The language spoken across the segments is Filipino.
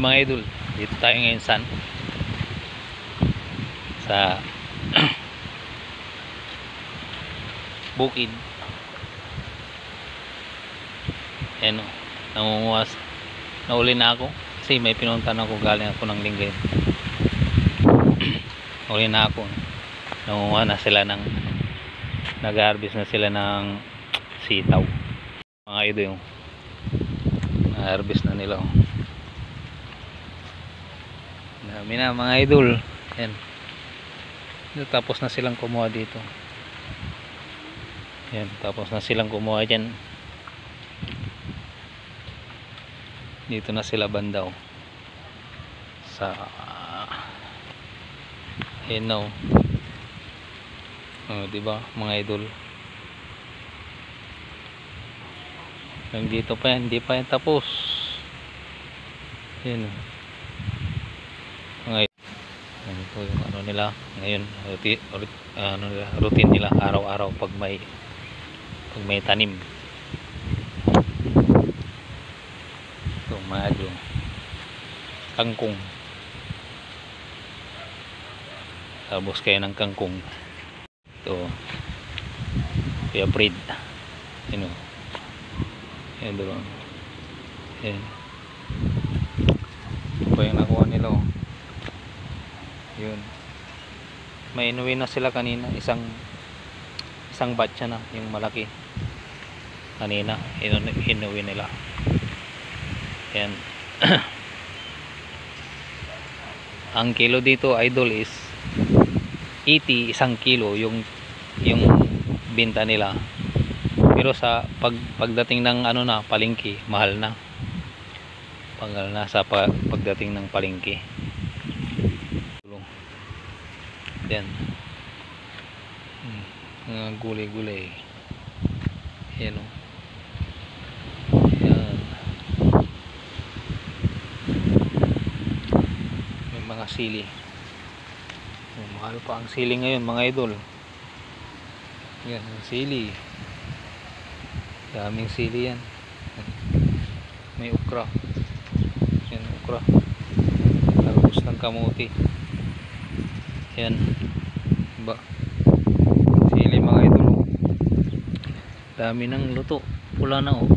mga idol, dito tayo ngayon sa bukid. Ayan o, nangunguwas. Nauli na ako kasi may pinuntan ako, galing ako ng Lingayen. Nauli na ako, nangunguha na sila ng nag-harvest na sila ng sitaw mga idol. Yung na-harvest na nila. Dami na mga idol. Ayan, tapos na silang kumuha dito. Ayan, tapos na silang kumuha dyan. Dito na sila bandaw sa Hinaw. Diba mga idol, nandito pa yan, hindi pa yan tapos. Yan mga idol, ito yung ano nila ngayon, routine nila araw-araw pag may tanim. Ito mga idol, kangkong. Tapos kayo ng kangkong. Ito Kuya Fred, yun o, yun doon, yun pa yung nakuha nila o. Yun, may inuwi na sila kanina, isang batch na yung malaki kanina, inuwi nila. Yan. Ang kilo dito idol is 80, isang kilo yung binta nila. Pero sa pagdating ng ano na palengke, mahal na. Sa pagdating ng palengke. Yan. Mga gulay-gulay. Yan o. Yan. May mga sili. Mahal pa ang sili ngayon mga idol. Yan ang sili. Daming sili yan. May okra. Yan okra. Talbos ng kamuti. Yan. Ba? Sili mga idol. Dami ng luto. Pula na oh.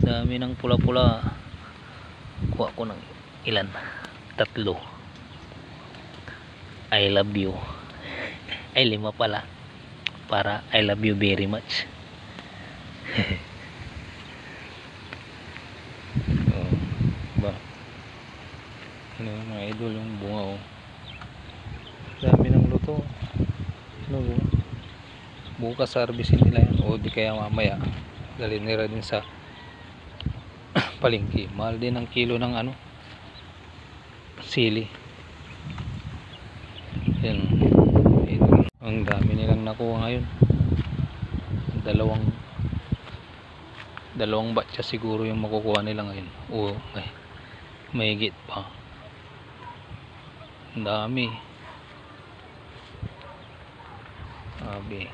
Dami ng pula-pula. Kuha ko ng ilan? 3. I love you. Ay 5 pala. Para I love you very much. Oh, ba? Ano mga idol, yung bunga oh. Dami ng luto. Ano ba? Bukas harvestin nila yan. O di kaya mamaya dalhin nila din sa palengke. Mahal din ang kilo ng ano, sili. Yan. Ang dami nilang nakuha ngayon. Dalawang batch siguro yung makukuha nila ngayon. O may higit pa. Ang dami. Sabi.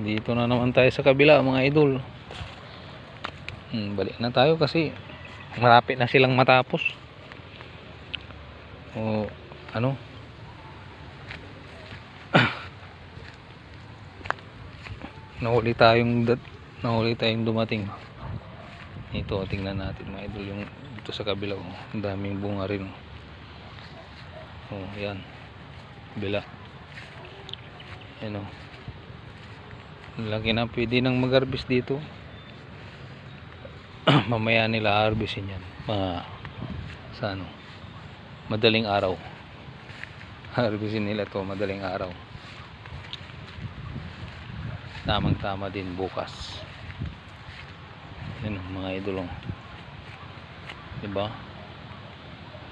Dito na naman tayo sa kabila mga idol. Balik na tayo kasi malapit na silang matapos. O ano, nahuli tayong dumating. Ito tingnan natin mga idol, yung dito sa kabila oh, ang daming bunga rin oh. Yan kabila, yan oh, laki na, pwede nang mag-harvest dito. Mamaya nila harvestin yan sa ano, madaling araw. Harvestin nila to madaling araw. Tamang tama din bukas. Yan mga idol, diba?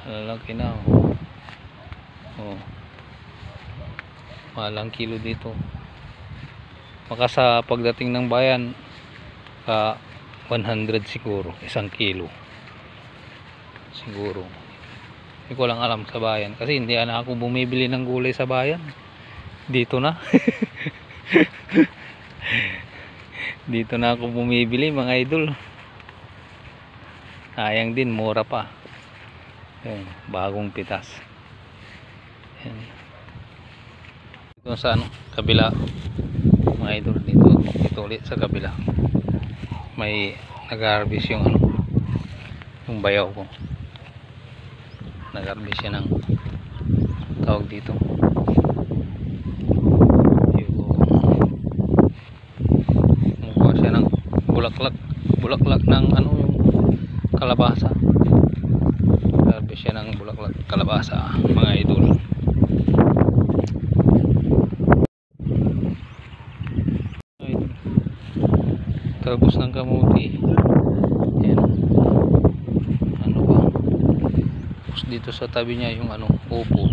Lalaki na oh. Malang kilo dito. Maka sa pagdating ng bayan 100 siguro, 1 kilo siguro. Hindi ko lang alam sa bayan kasi hindi na ako bumibili ng gulay sa bayan. Dito na Dito na ako bumibili mga idol. Sayang din, mura pa. Ayan, bagong pitas. Ayan. Dito sa ano, kabila mga idol, dito ulit sa kabila. May nag-harvest yung ano, yung bayaw ko. Nag-harvest siya ng tawag dito. Mukha siya ng bulaklak ng ano, yung kalabasa. Nag-harvest siya ng bulaklak kalabasa mga idol. Tapos ng kamuti. Ayan. Ano ba? Tapos dito sa tabi niya yung ano, upo.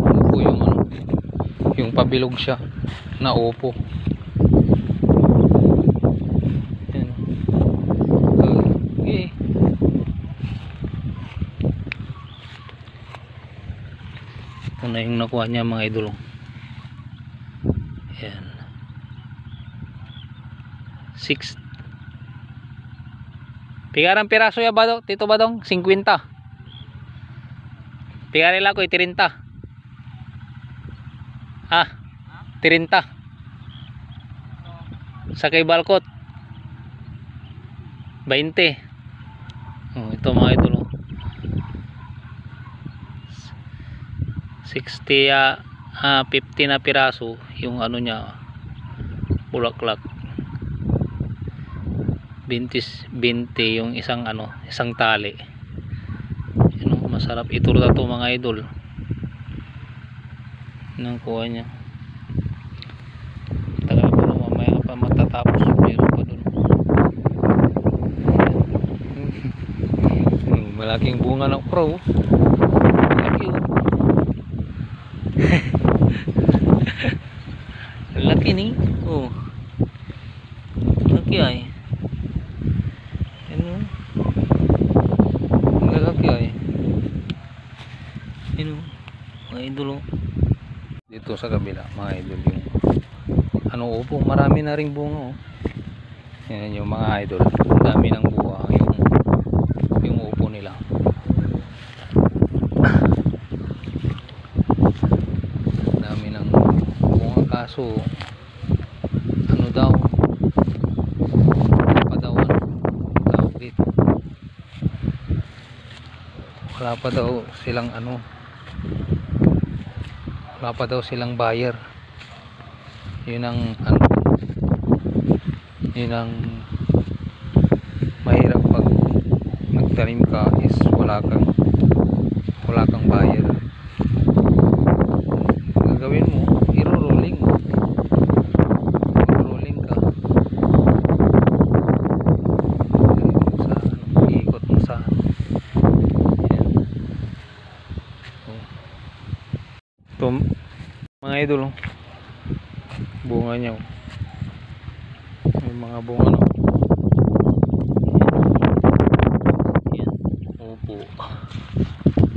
Upo yung ano, yung pabilog siya na upo. Ayan. Okay. Ito na yung nakuha niya mga idol. Ayan. 6 pigarang piraso ya ba Tito Badong? 50 pigarila ko 30 ah 30 sa kay balkot 20 ito mga idol 60 50 na piraso yung ano niya bulaklak 20 yung isang ano, isang tali. Yun, masarap ito na to mga idol. Nang kuha niya. Tagal pa na mamaya pa matatapos. Meron pa dun. Malaking bunga ng pro. Malaki oh. Laki ni. Oh. Laki ay. Lalaki ay mga idol dito sa kabila mga idol yung ano upo marami na ring bunga yan yung mga idol dami ng buwa yung upo nila dami ng bunga kaso ano daw wala pa daw silang ano, wala pa daw silang buyer. Yun ang ano, yun ang mahirap pag nagtanim ka is wala kang buyer. Gagawin mo, iro-rolling ka sa iikot mo sa ito mga idol bunga niya may mga bunga no yan upo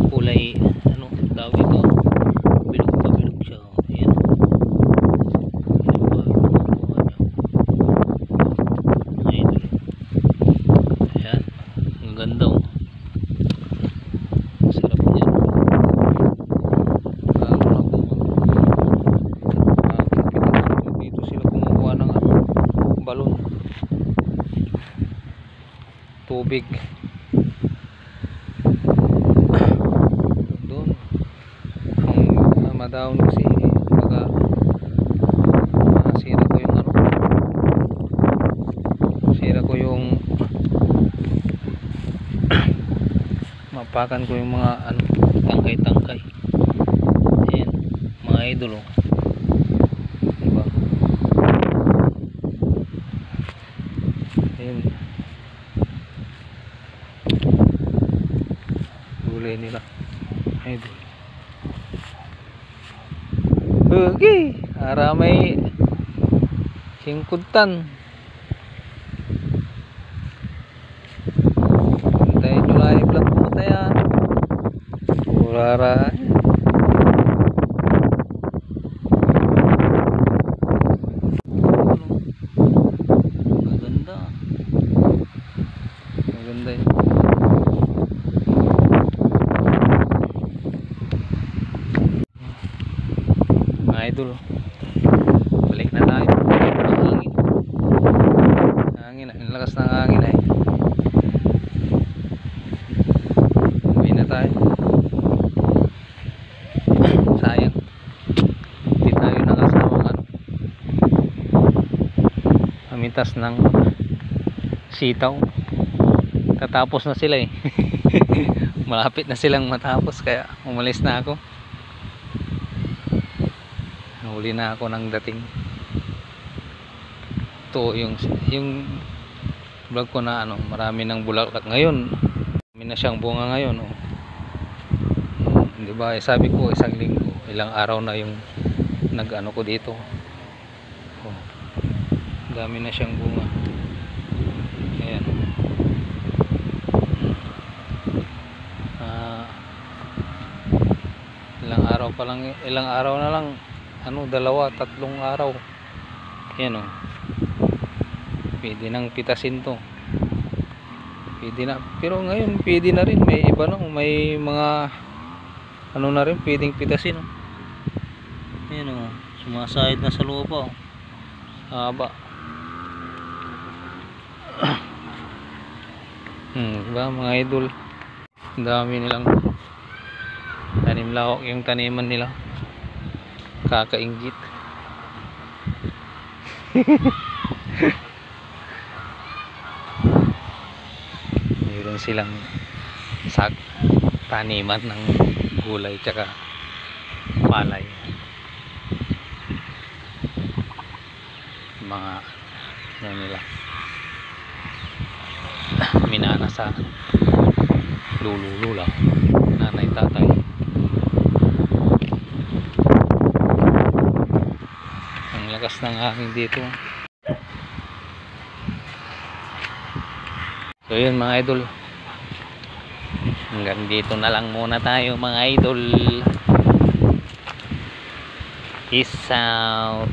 kulay ano tawag ito bilog siya yan bunga niya mga idol yan ang ganda oh. Balon tubig doon ang madaon kasi baga sira ko yung ano mapakan ko yung mga ano tangkay ayan mga idol oh. Diba ayun gulay nila idol okay aramay singkutan tayo nulay vlog mo tayo urara idol. Balik na tayo. Hangin. Hangin, ang lakas ng hangin ay. Uwi na tayo. Sayang. Hindi tayo nakasama pamitas ng sitaw. Tatapos na sila eh. Malapit na silang matapos kaya umalis na ako. Nahuli na ako ng dating. Ito yung vlog ko na ano, marami ng bulaklak ngayon. Marami na siyang bunga ngayon oh. Di ba? Sabi ko isang linggo, ilang araw na yung nag-ano ko dito. Oh. Dami na siyang bunga. Ayan. Ilang araw na lang ano, 2-3 araw. Yan oh. Pwede nang pitasin to. Pwede na, pero ngayon pwede na rin, may iba no, may mga ano na rin pwedeng pitasin oh. Yan oh, sumasahid na sa lupa oh. Haba. Diba mga idol, ang dami nilang tanim, lawak yung taniman nila, kakainggit. Mayroon silang taniman ng gulay tsaka palay, mga ano nila, minana sa lulula, nanay tatay. Ang lakas ng hangin dito. So yun mga idol, hanggang dito na lang muna tayo mga idol. Peace out.